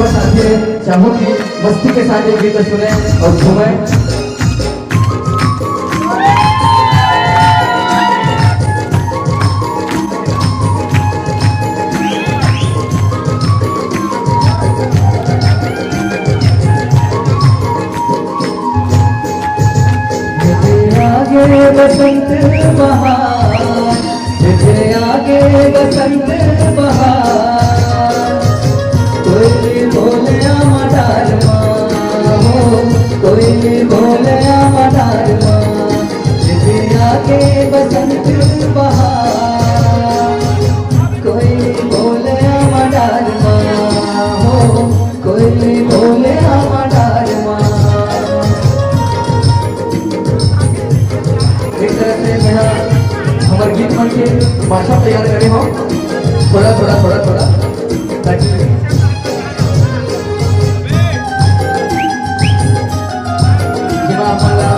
युवा साथी चाहूँ कि मस्ती के साथ एक गीत सुने और घूमें। बसंत बहार तेरे आगे बसंत बहार कोई बोले मदार माँ कोई बोले मदार माँ तेरे आगे बसंत बहार कोई बोले मदार माँ कोई बोले मदार माँ। एक तरह से मेरा हमारे गीत मन के भाषा तैयार करे हो थोड़ा थोड़ा थोड़ा थोड़ा ताकि जेव्हा आम्हाला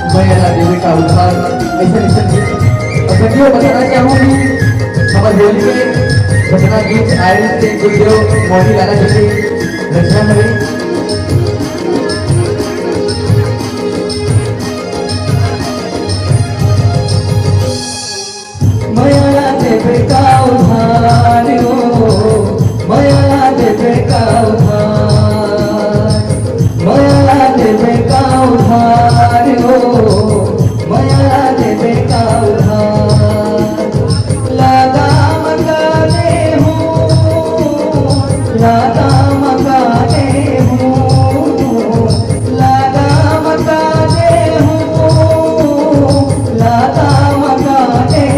उभयाला देवी का उद्धार ऐसे ऐसे गीत सदियों बताना चाहूँगी हमारे होली के घटना गीत आयल से गुरुदेव मोदी लाला जी रचना करें। मयाला देवे का उधार हो मयाला देवे का उधार मयाला देवे का उधार हो मयाला देवे का उधार लागा मकाने हूँ लागा मकाने हूँ लागा मकाने हूँ लागा मकाने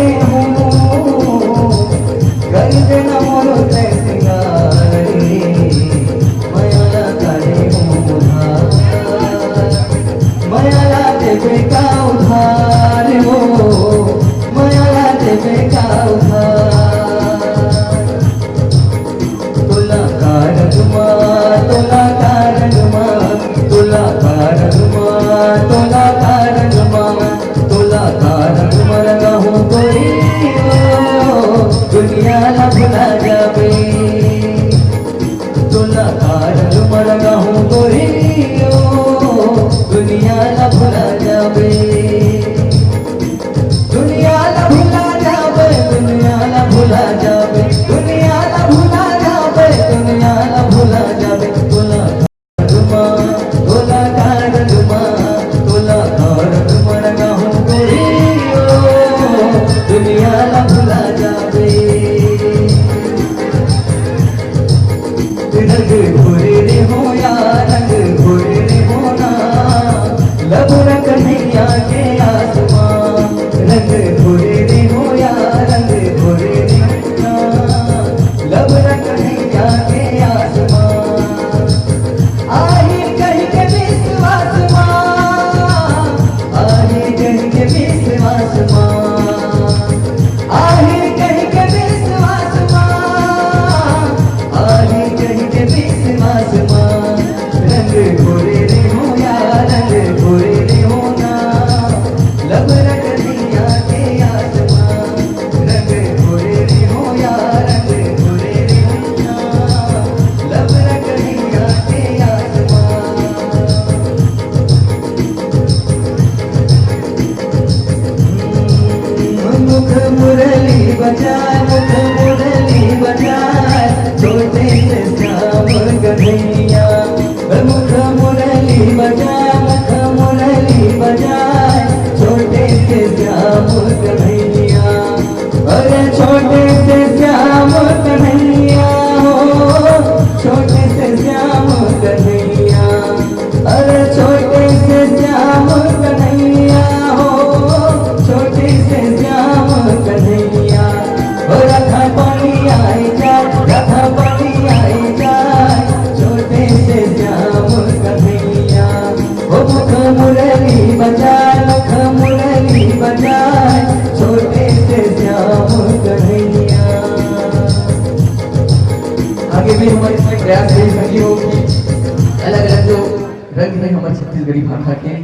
दुनिया न भुला जावे तुला कारण मरगा हूँ गोरी दुनिया न भुला जावे दुनिया न भुला जावे दुनिया न भुला जावे दुनिया न भुला जावे दुनिया न भुला जावे तुला कारण मरगा हूँ गोरी दुनिया न भुला जावे। रंग घोरे रे हो या रंग घोरे रे हो ना लब रंग नैया के आसमां रंग घोरे रे हो या रंग घोरे रे हो ना लब रंग नैया के आसमां आही कहीं के विश्वास माँ आही कहीं के विश्वास माँ आही कहीं के विश्वास माँ आही कहीं के विश्वास माँ रंग घोरे रे हो या रंग घोरे रे हो ना लब रंग नैया के आसमां रंग घोरे रे हो या रंग घोरे रे हो ना लब रंग नैया के आसमां। मुख मुरली बजाए मुख मुरली बजाए छोटे से श्याम कन्हैया मुख मुरली बजाए मुख मुरली बजाए छोटे से श्याम कन्हैया अरे छोटे से श्याम कन्हैया हो छोटे से श्याम कन्हैया अरे छोटे से श्याम कन्हैया हो छोटे से श्याम कन्हैया रखा पानी आई जाए रखा पानी आई जाए छोटे से श्याम कन्हैया मुख मुरली बजाए मुख मुरली बजाए छोटे से श्याम कन्हैया। आगे भी हमारे इसमें प्रयास यही सही होगी अलग अलग जो रंग है हमारे छत्तीसगढ़ी भाषा के